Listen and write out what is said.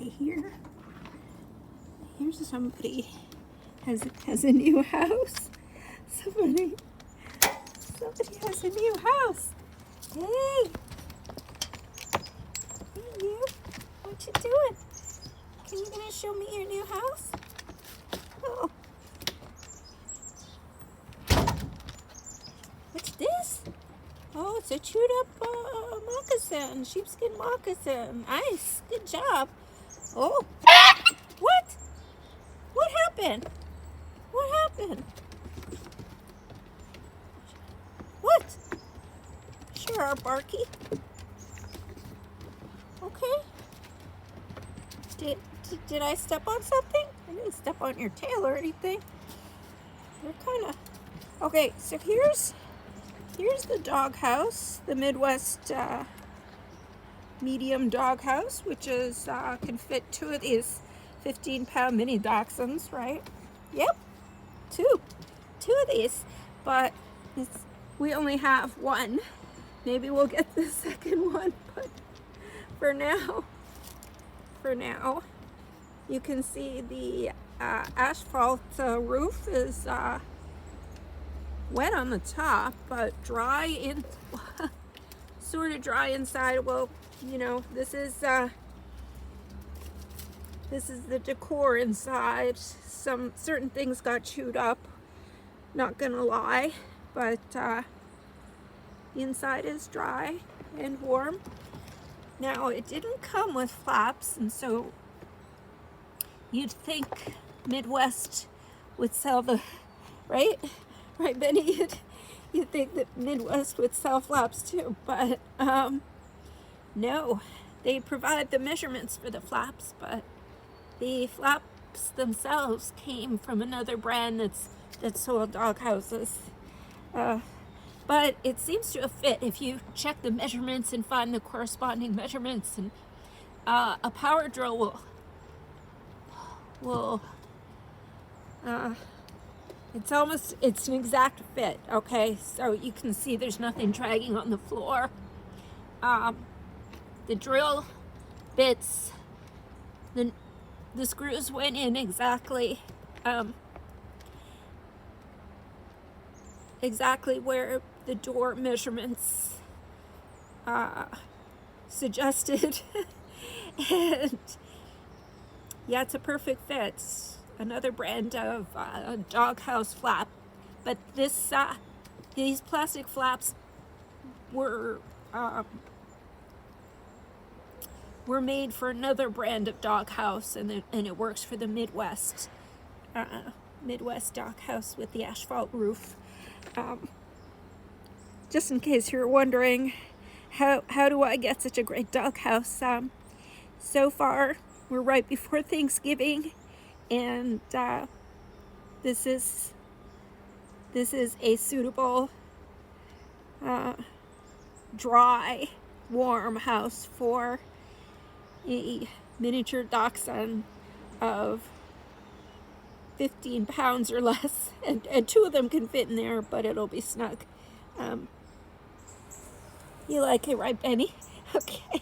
I here's somebody has a new house. Somebody has a new house. Hey, you, what you doing? Can you gonna show me your new house? Oh, what's this? Oh, it's a chewed up moccasin, sheepskin moccasin. Nice, good job. Oh, what? What happened? What happened? What? Sure, Barky. Okay. Did I step on something? I didn't step on your tail or anything. You're kind of... Okay, so here's the dog house, the Midwest medium dog house, which is can fit 2 of these 15-pound mini dachshunds, right? Yep, two of these, but we only have one. Maybe we'll get the second one, but for now, you can see the asphalt roof is wet on the top, but dry in, sort of dry inside. Well, you know, this is the decor inside. Some certain things got chewed up, not gonna lie, but the inside is dry and warm. Now, it didn't come with flaps, and so you'd think Midwest would sell the, right, Benny? You'd think that Midwest would sell flaps too, but no, they provide the measurements for the flaps, but the flaps themselves came from another brand that sold dog houses. But it seems to have fit if you check the measurements and find the corresponding measurements, and a power drill will it's an exact fit. Okay, so you can see there's nothing dragging on the floor. The drill bits, the screws went in exactly where the door measurements suggested. And yeah, it's a perfect fit. Another brand of doghouse flap, but these plastic flaps were made for another brand of doghouse, and it works for the Midwest doghouse with the asphalt roof. Just in case you're wondering, how do I get such a great doghouse? So far, we're right before Thanksgiving, and this is a suitable dry, warm house for a miniature dachshund of 15 pounds or less, and 2 of them can fit in there, but it'll be snug. You like it, right, Benny? Okay.